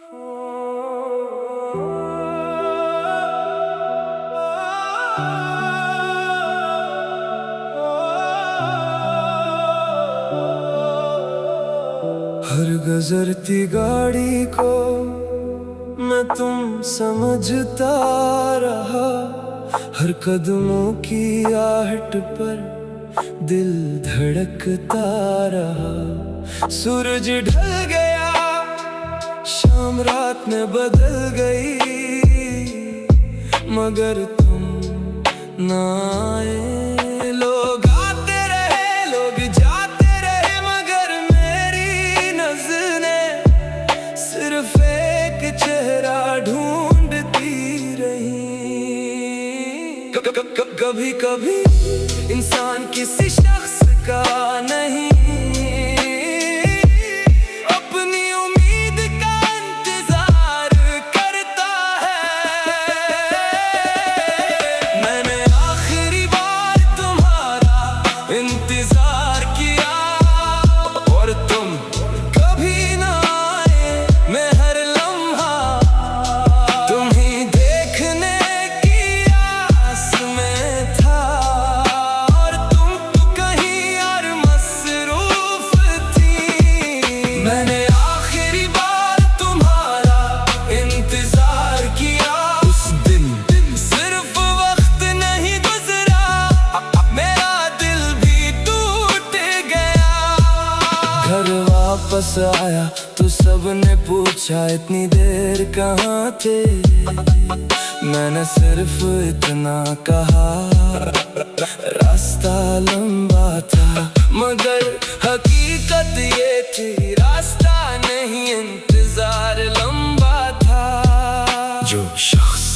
हर गुजरती गाड़ी को मैं तुम समझता रहा, हर कदमों की आहट पर दिल धड़कता रहा। सूरज ढल गया, शाम रात में बदल गई, मगर तुम ना आए। लोग आते रहे, लोग जाते रहे, मगर मेरी नज़रें सिर्फ एक चेहरा ढूंढती रही। कभी कभी इंसान किसी शख्स का नहीं, अपनी उम्मीद का इंतजार करता है। मैंने आखिरी बार तुम्हारा इंतजार किया और तुम कभी ना आए। मैं हर लम्हा तुम्हीं देखने की आस में था, और तुम तो कहीं और मसरूफ थी। मैंने आखिरी बार तुम्हारा इंतजार किया, उस दिन सिर्फ वक्त नहीं गुजरा, मेरा दिल भी टूट गया। घर वापस आया तो सबने पूछा इतनी देर कहाँ थे। मैंने सिर्फ इतना कहा, रास्ता लंबा था, मगर हकीकत ये थी रास्ता नहीं, इंतजार लंबा था। जो शख्स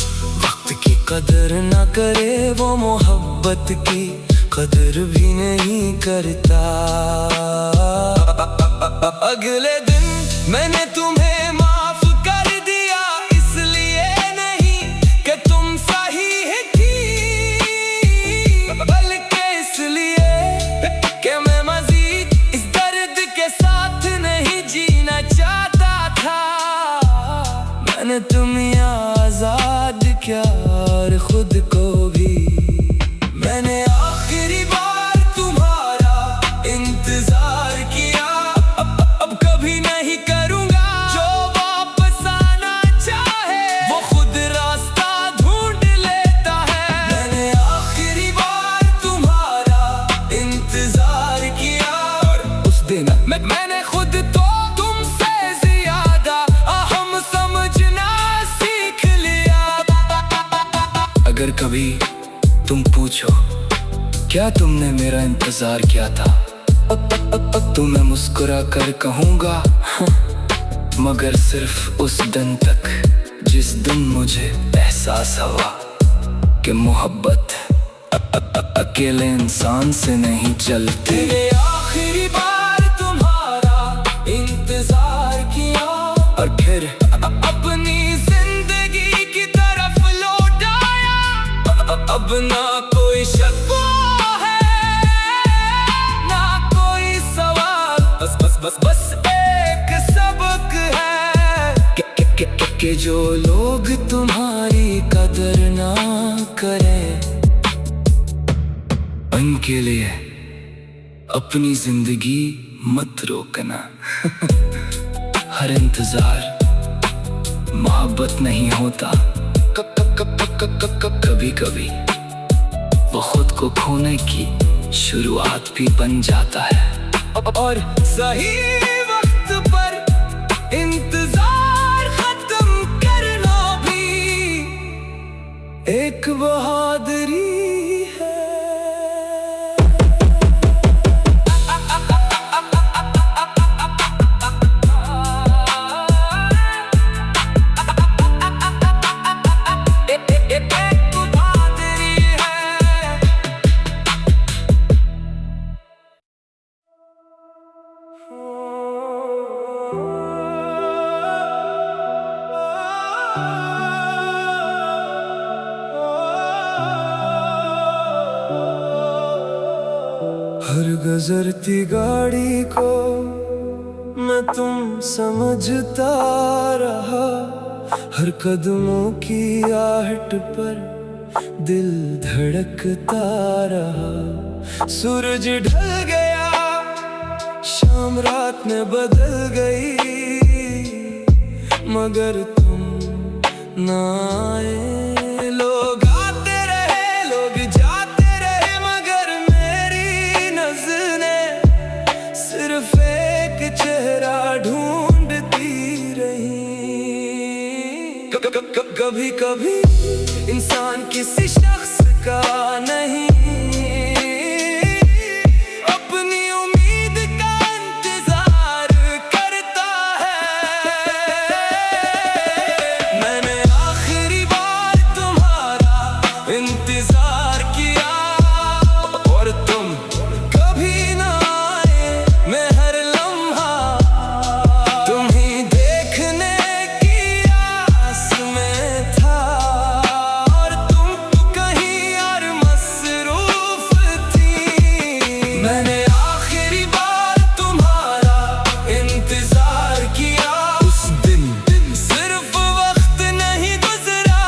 वक्त की कदर ना करे, वो मोहब्बत की कदर भी नहीं करता। अगले दिन मैंने तुम्हें माफ कर दिया, इसलिए नहीं कि तुम सही थी, बल्कि इसलिए कि मैं मजीद इस दर्द के साथ नहीं जीना चाहता था। मैंने तुम्हें आजाद किया और खुद को भी। मैंने आखिरी बार तुम्हारा इंतजार किया, अब कभी नहीं करूंगा। जो वापस आना चाहे वो खुद रास्ता ढूंढ लेता है। मैंने आखिरी बार तुम्हारा इंतजार किया, और उस दिन मैंने खुद तो तुमसे ज्यादा अहम समझना सीख लिया। अगर कभी तुम पूछो क्या तुमने मेरा इंतजार किया था, तो मैं मुस्कुरा कर कहूँगा मगर सिर्फ उस दिन तक जिस दिन मुझे एहसास हुआ कि मोहब्बत अकेले इंसान से नहीं चलती। मैंने आखिरी बार तुम्हारा इंतजार किया, और फिर अपनी जिंदगी की तरफ लौट आया। अब ना कोई शक है, ना कोई सवाल, बस एक सबक है कि जो लोग तुम्हारी कदर ना करें, उनके लिए अपनी जिंदगी मत रोकना। हर इंतजार मोहब्बत नहीं होता, कभी कभी वो खुद को खोने की शुरुआत भी बन जाता है। और सही वक्त पर इंतजार खत्म करना भी एक बहादुरी है। हर गुजरती गाड़ी को मैं तुम समझता रहा, हर कदमों की आहट पर दिल धड़कता रहा। सूरज ढल गया, शाम रात में बदल गई, मगर तुम ना आए। लोग आते रहे, लोग जाते रहे, मगर मेरी नज़रें सिर्फ एक चेहरा ढूंढती रही। कभी कभी इंसान किसी शख्स का नहीं, अपनी उम्मीद का इंतजार करता है। मैंने आखिरी बार तुम्हारा इंतजार किया, और तुम कभी ना आए। मैं हर लम्हा तुम्हीं देखने की आस में था, और तुम कहीं और मसरूफ थी। मैंने आखिरी बार तुम्हारा इंतजार किया, उस दिन सिर्फ वक्त नहीं गुजरा,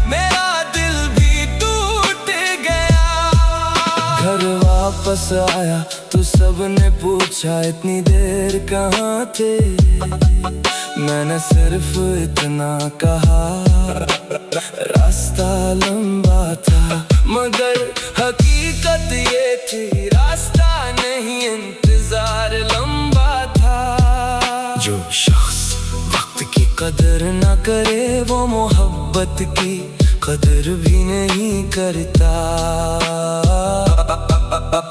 मेरा दिल भी टूट गया। घर वापस आया तो सबने पूछा इतनी देर कहाँ थे। मैंने सिर्फ इतना कहा, रास्ता लंबा था, मगर हकीकत ये थी रास्ता नहीं इंतजार लंबा था। जो शख्स वक्त की कदर न करे, वो मोहब्बत की कदर भी नहीं करता।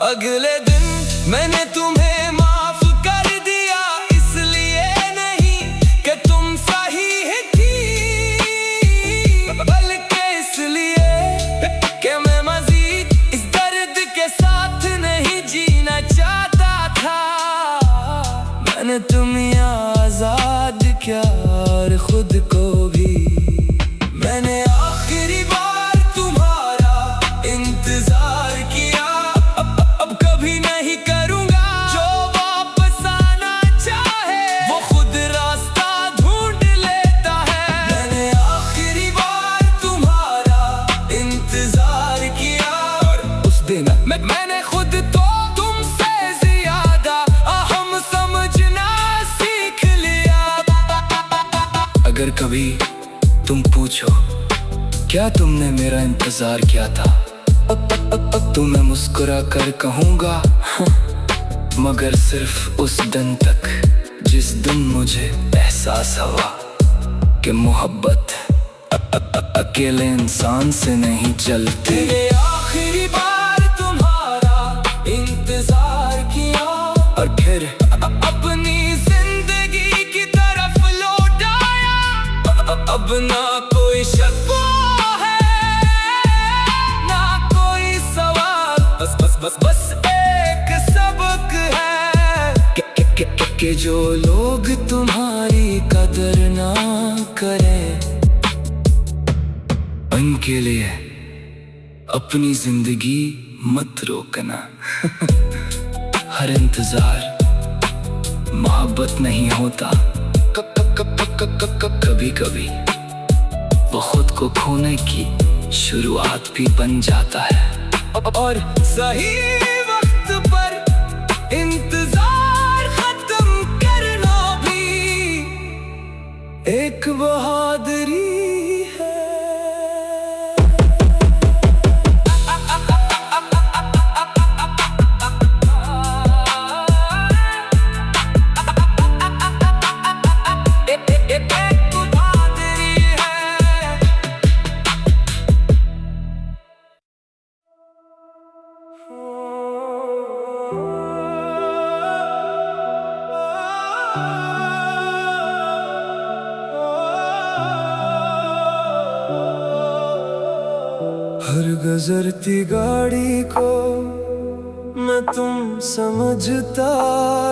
अगले दिन मैंने तुम्हें माफ कर दिया, इसलिए नहीं कि तुम सही थी, बल्कि इसलिए कि मैं मजीद इस दर्द के साथ नहीं जीना चाहता था। मैंने तुम्हें आजाद किया और खुद को भी। मैंने आखिरी बार तुम्हारा इंतजार किया, अब कभी नहीं करूँगा। जो वापस आना चाहे वो खुद रास्ता ढूंढ लेता है। मैंने आखिरी बार तुम्हारा इंतजार किया, और उस दिन मैंने खुद तो तुमसे ज्यादा अहम समझना सीख लिया। अगर कभी तुम पूछो क्या तुमने मेरा इंतजार किया था, तो मैं मुस्कुरा कर कहूँगा, मगर सिर्फ उस दिन तक जिस दिन मुझे एहसास हुआ कि मोहब्बत अकेले इंसान से नहीं चलती। मैंने आखिरी बार तुम्हारा इंतजार किया, और फिर अपनी जिंदगी की तरफ लौट आया। अब ना कोई शक है, ना कोई सवाल, बस एक सबक है कि जो लोग तुम्हारी कदर ना करें, उनके लिए अपनी जिंदगी मत रोकना। हर इंतजार मोहब्बत नहीं होता, कभी कभी वो खुद को खोने की शुरुआत भी बन जाता है। और सही वक्त पर इंतजार खत्म करना भी एक बहादुरी है। हर गुजरती गाड़ी को मैं तुम समझता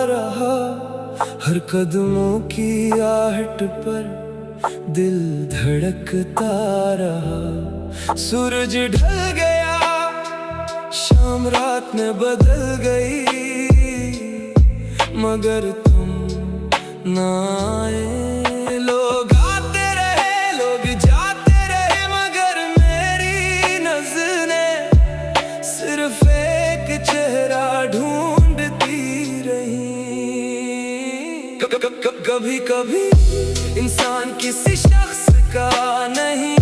रहा, हर कदमों की आहट पर दिल धड़कता रहा। सूरज ढल गया, शाम रात में बदल गई, मगर तुम ना आए। लोग आते रहे, लोग जाते रहे, मगर मेरी नज़रें सिर्फ एक चेहरा ढूंढती रही। कभी कभी इंसान किसी शख्स का नहीं,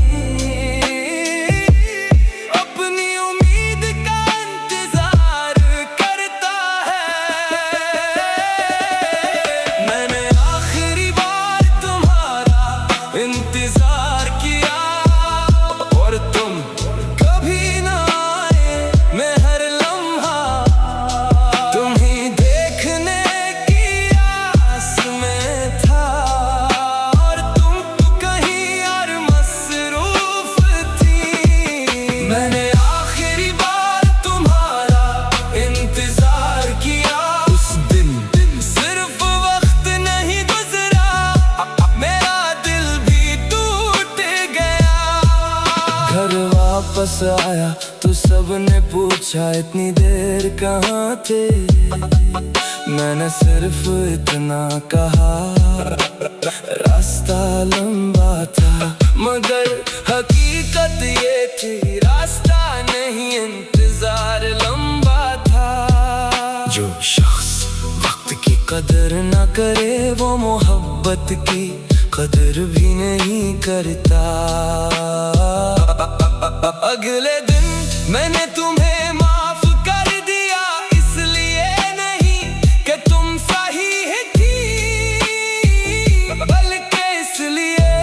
अपनी उम्मीद का इंतजार करता है। मैंने आखिरी बार तुम्हारा इंतजार किया और तुम कभी ना आए। मैं हर लम्हा तुम्हीं देखने की आस में था, और तुम कहीं और मसरूफ थी। मैंने आखिरी बार तुम्हारा इंतजार किया, उस दिन सिर्फ वक्त नहीं गुजरा, मेरा दिल भी टूट गया। घर वापस आया तो सबने पूछा इतनी देर कहाँ थे। मैंने सिर्फ इतना कहा, रास्ता लंबा था, मगर हकीकत ये थी रास्ता नहीं इंतजार लंबा था। जो शख्स वक्त की कदर न करे वो मोहब्बत की कदर भी नहीं करता। अगले दिन मैंने तुम्हें माफ कर दिया, इसलिए नहीं कि तुम सही थी, बल्कि इसलिए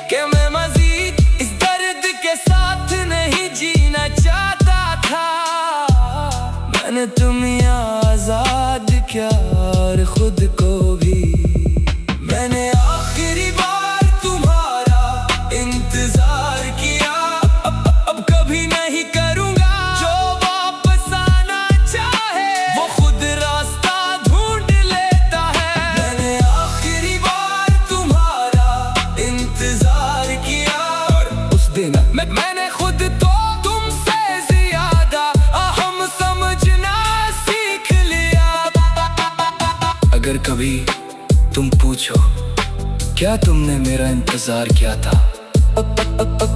कि मैं मजीद इस दर्द के साथ नहीं जीना चाहता था। मैंने तुम्हें आजाद किया और खुद को भी। मैंने आखिरी बार तुम्हारा इंतजार किया, अब कभी नहीं करूंगा। जो वापस आना चाहे वो खुद रास्ता ढूंढ लेता है। मैंने आखिरी बार तुम्हारा इंतजार किया, और उस दिन मैंने खुद तो तुमसे ज्यादा अहम समझना सीख लिया। अगर कभी तुम पूछो क्या तुमने मेरा इंतजार किया था,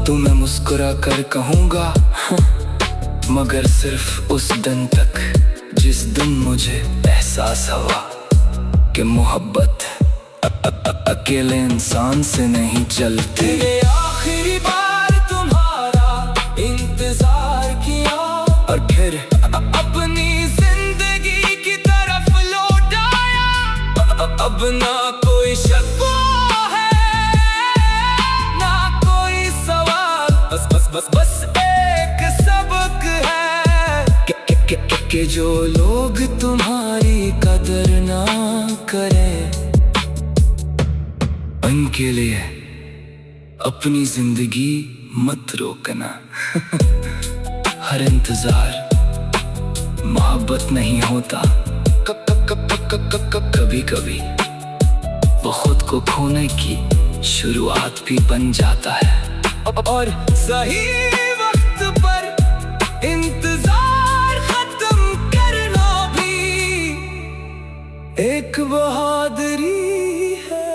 तो मैं मुस्कुरा कर कहूँगा मगर सिर्फ उस दिन तक जिस दिन मुझे एहसास हुआ कि मोहब्बत अकेले इंसान से नहीं चलती। मैंने आखिरी बार तुम्हारा इंतजार किया और फिर अपनी जिंदगी की तरफ लौट आया। अब ना कोई शक है ना कोई सवाल, बस एक सबक है कि जो लोग तुम्हारी कदर ना करें उनके लिए अपनी जिंदगी मत रोकना। हर इंतजार मोहब्बत नहीं होता, कभी कभी वो खुद को खोने की शुरुआत भी बन जाता है। और सही वक्त पर इंतजार खत्म करना भी एक बहादुरी है।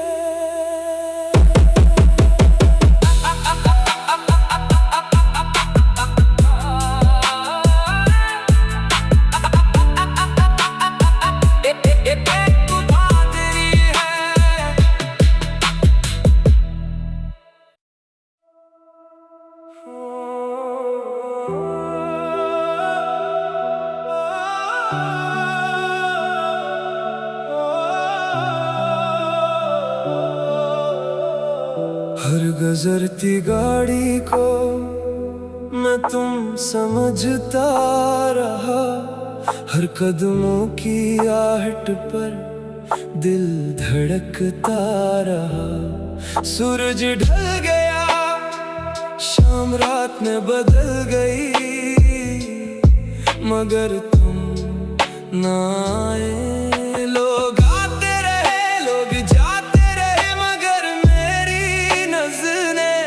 हर गुजरती गाड़ी को मैं तुम समझता रहा, हर कदमों की आहट पर दिल धड़कता रहा। सूरज ढल गया, शाम रात में बदल गई, मगर तुम ना आए। लोग आते रहे, लोग जाते रहे, मगर मेरी नज़रें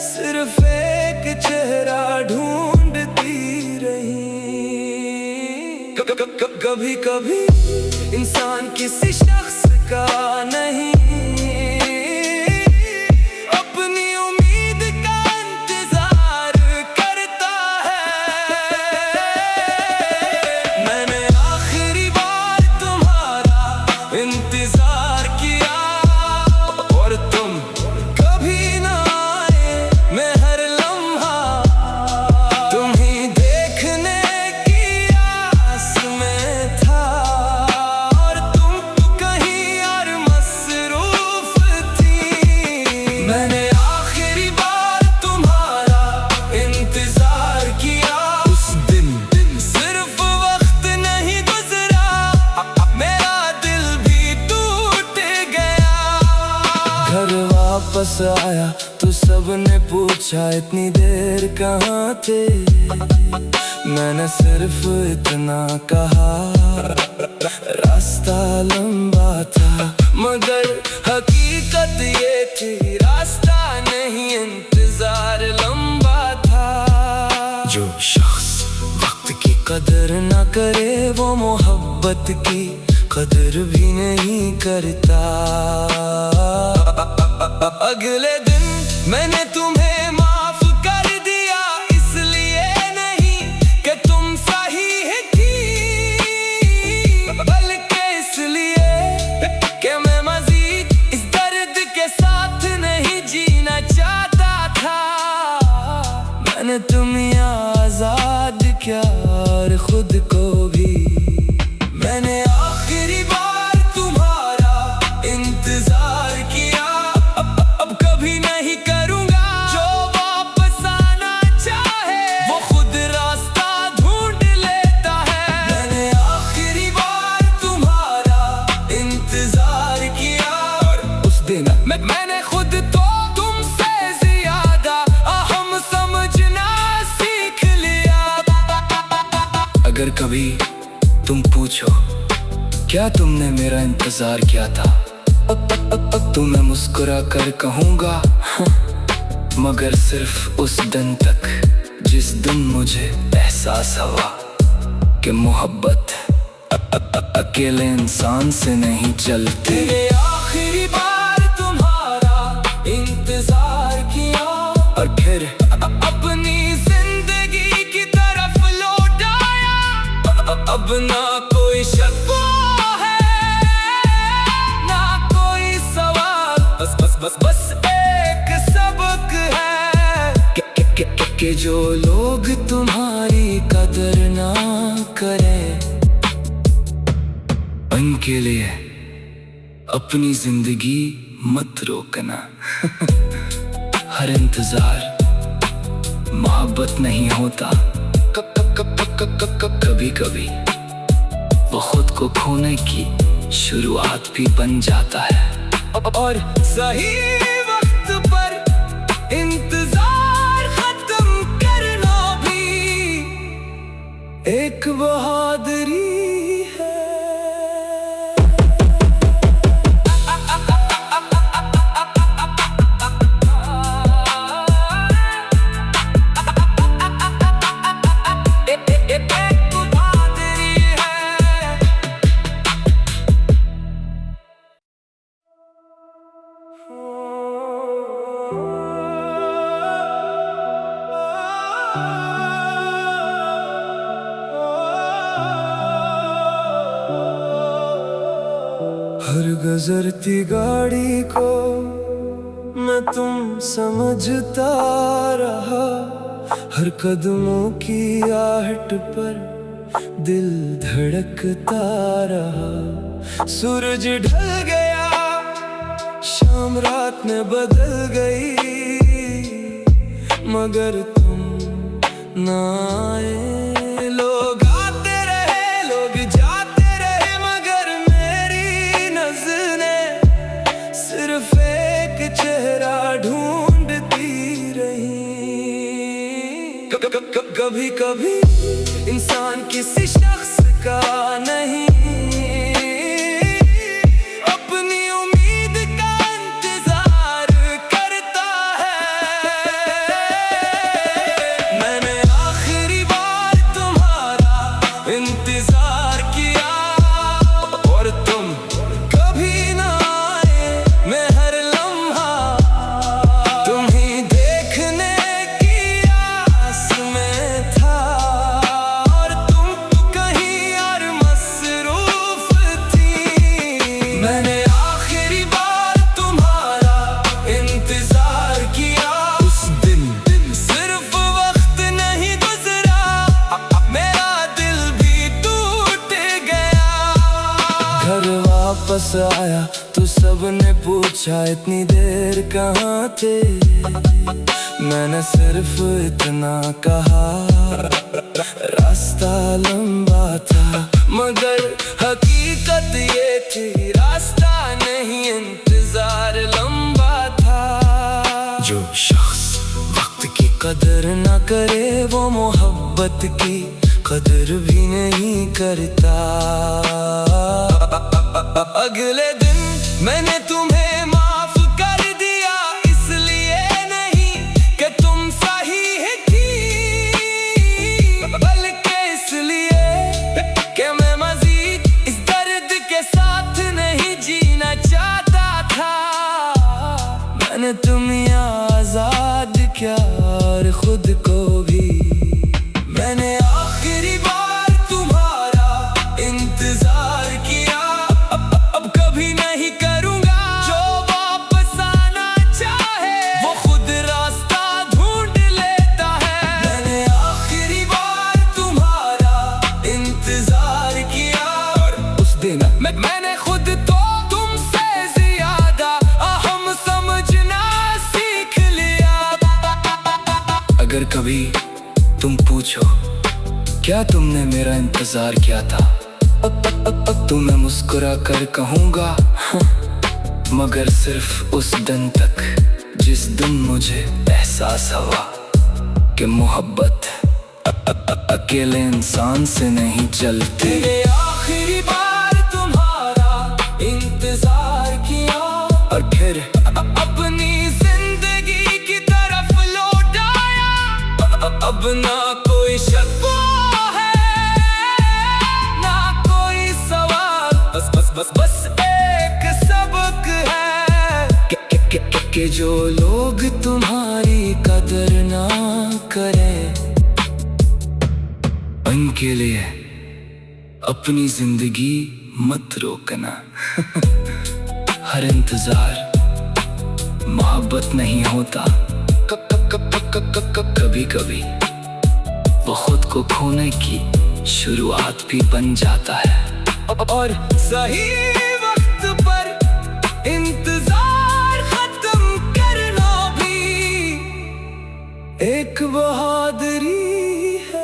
सिर्फ एक चेहरा ढूंढती रही। कभी कभी इंसान किसी शख्स का वापस आया तो सबने पूछा इतनी देर कहाँ थे। मैंने सिर्फ इतना कहा, रास्ता लंबा था मगर हकीकत ये थी, रास्ता नहीं इंतजार लंबा था। जो शख्स वक्त की कदर न करे वो मोहब्बत की कदर भी नहीं करता। अगले दिन मैंने तुम्हें माफ कर दिया, इसलिए नहीं कि तुम सही थी, बल्कि इसलिए कि मैं मजीद इस दर्द के साथ नहीं जीना चाहता था। मैंने तुम्हें आजाद किया और खुद को भी। मैंने आखिरी बार तुम्हारा इंतजार किया, अब कभी नहीं करूंगा। जो वापस आना चाहे वो खुद रास्ता ढूंढ लेता है। मैंने आखिरी बार तुम्हारा इंतजार किया और उस दिन मैंने खुद तो तुमसे ज्यादा अहम समझना सीख लिया। अगर कभी तुम पूछो क्या तुमने मेरा इंतजार किया था, तो मैं मुस्कुरा कर कहूँगा मगर सिर्फ उस दिन तक जिस दिन मुझे एहसास हुआ कि मोहब्बत अकेले इंसान से नहीं चलती। ये आखिरी बार तुम्हारा इंतजार किया और फिर अपनी जिंदगी की तरफ लौट आया। अब ना कोई शक है ना कोई सवाल, बस एक सबक है कि जो लोग तुम्हारी कदर ना करें उनके लिए अपनी जिंदगी मत रोकना। हर इंतजार मोहब्बत नहीं होता, कभी कभी वो खुद को खोने की शुरुआत भी बन जाता है। और सही वक्त पर इंतजार खत्म करना भी एक बहादुरी है। हर गुजरती गाड़ी को मैं तुम समझता रहा, हर कदमों की आहट पर दिल धड़कता रहा। सूरज ढल गया, शाम रात में बदल गई, मगर तुम ना आए। लोग आते रहे लोग जाते रहे, मगर मेरी नज़रें सिर्फ एक चेहरा ढूंढती रही। कभी कभी इंसान किसी शख्स का नहीं, अपनी उम्मीद का इंतजार करता है। मैंने आखिरी बार तुम्हारा इंतजार किया और तुम कभी ना आए। मैं हर लम्हा तुम्हीं देखने की आस में था, और तुम कहीं और मसरूफ थी। मैंने आखिरी बार तुम्हारा इंतजार किया, उस दिन सिर्फ वक्त नहीं गुजरा, मेरा दिल भी टूट गया। घर वापस आया तो सबने पूछा इतनी देर कहाँ थे। मैंने सिर्फ इतना कहा, रास्ता लंबा था मगर हकीकत ये थी, रास्ता नहीं इंतजार लंबा था। कदर न करे वो मोहब्बत की कदर भी नहीं करता। अगले दिन मैंने तुम्हें माफ कर दिया, इसलिए नहीं कि तुम सही थी, बल्कि इसलिए कि मैं मजीद इस दर्द के साथ नहीं जीना चाहता था। मैंने तुम्हें आजाद किया और खुद को भी। मैंने आखिरी बार तुम्हारा इंतजार किया, अब कभी नहीं करूंगा। जो वापस आना चाहे वो खुद रास्ता ढूंढ लेता है। मैंने आखिरी बार तुम्हारा इंतजार किया और उस दिन मैंने खुद तो तुमसे ज्यादा अहम समझना सीख लिया। अगर कभी तुम पूछो क्या तुमने मेरा इंतजार किया था, तो मैं मुस्कुरा कर कहूँगा मगर सिर्फ उस दिन तक जिस दिन मुझे एहसास हुआ कि मोहब्बत अकेले इंसान से नहीं चलती। मैंने आखिरी बार तुम्हारा इंतजार किया और फिर अपनी जिंदगी की तरफ लौट आया। अब ना कोई शक है ना कोई सवाल, बस एक सबक है कि जो लोग तुम्हारी कदर ना करें उनके लिए अपनी जिंदगी मत रोकना। हर इंतजार मोहब्बत नहीं होता, कभी कभी वो खुद को खोने की शुरुआत भी बन जाता है। और सही वक्त पर इंतजार खत्म करना भी एक बहादुरी है।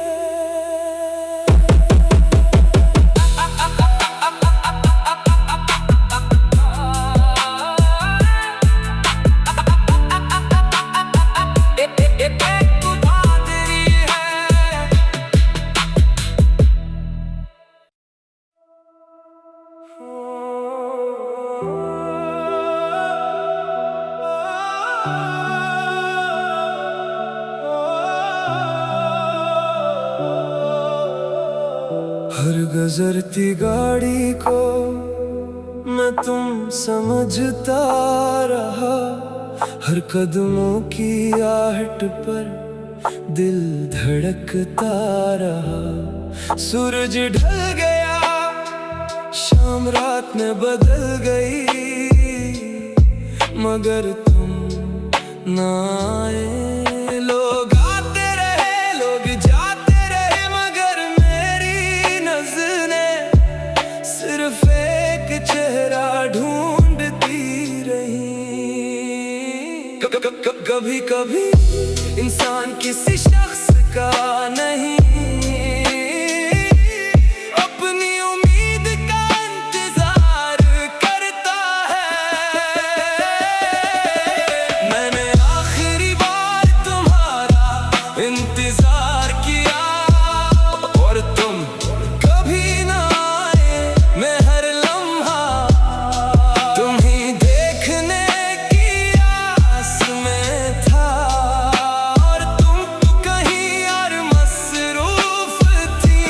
हर गुजरती गाड़ी को मैं तुम समझता रहा, हर कदमों की आहट पर दिल धड़कता रहा। सूरज ढल गया, शाम रात में बदल गई, मगर तुम ना आए। लोग आते रहे लोग जाते रहे, मगर मेरी नज़रें सिर्फ एक चेहरा ढूंढती रही। कभी कभी इंसान किसी शख्स का नहीं, अपनी उम्मीद का इंतजार करता है। मैंने आखिरी बार तुम्हारा इंतजार किया और तुम कभी ना आए। मैं हर लम्हा तुम्हें देखने की आस में था, और तुम कहीं और मसरूफ थी।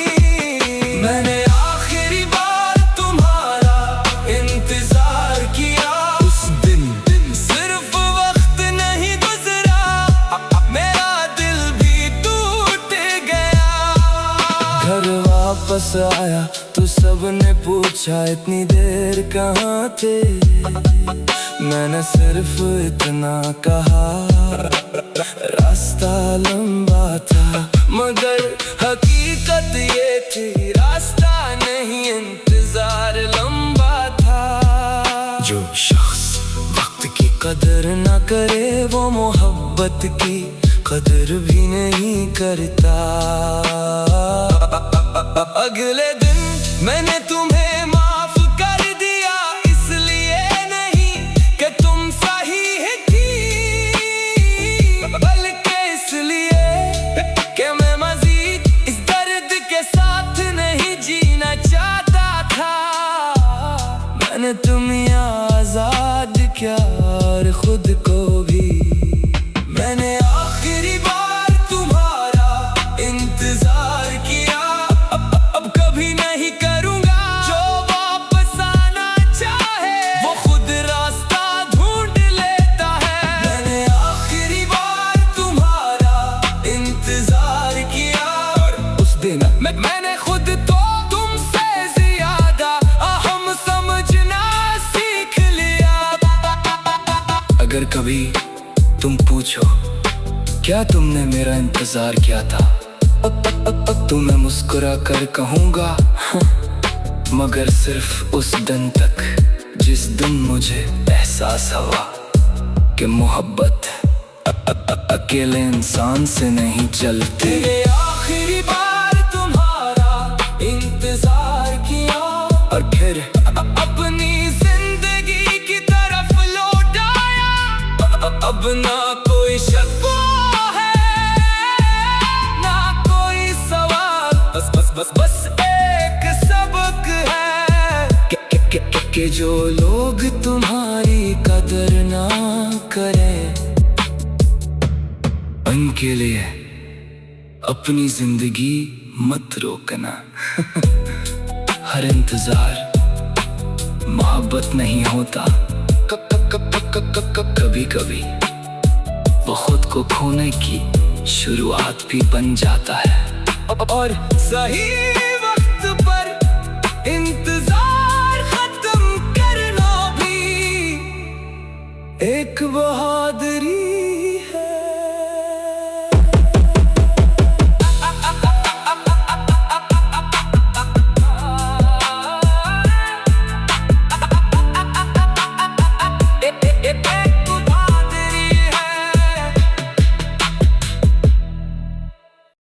मैंने आखिरी बार तुम्हारा इंतजार किया, उस दिन सिर्फ वक्त नहीं गुजरा, मेरा दिल भी टूट गया। घर वापस आया तो सबने पूछा इतनी देर कहाँ थे। मैंने सिर्फ इतना कहा रास्ता लंबा था, मगर हकीकत ये थी रास्ता नहीं इंतजार लंबा था। जो शख्स वक्त की कदर न करे वो मोहब्बत की कदर भी नहीं करता। अगले दिन मैंने तुम्हें माफ कर दिया, इसलिए नहीं कि तुम सही थी, बल्कि इसलिए खुद को भी। मैंने आखिरी बार तुम्हारा इंतजार किया, अब कभी नहीं करूंगा। जो वापस आना चाहे वो खुद रास्ता ढूंढ लेता है। मैंने आखिरी बार तुम्हारा इंतजार किया, और उस दिन मैंने खुद तो तुमसे ज्यादा अहम समझना सीख लिया। अगर कभी तुम पूछो क्या तुमने मेरा इंतजार किया था, तो मैं मुस्कुरा कर कहूँगा मगर सिर्फ उस दिन तक जिस दिन मुझे एहसास हुआ कि मोहब्बत अकेले इंसान से नहीं चलती। आखिरी बार तुम्हारा इंतजार किया और फिर अपनी जिंदगी की तरफ लौट आया। अब ना कोई शक है ना कोई सवाल, बस एक सबक है कि जो लोग तुम्हारी कदर ना करें उनके लिए अपनी जिंदगी मत रोकना। हर इंतजार मोहब्बत नहीं होता, कभी कभी वो खुद को खोने की शुरुआत भी बन जाता है। और सही वक्त पर इंतजार खत्म करना भी एक बहादुरी है।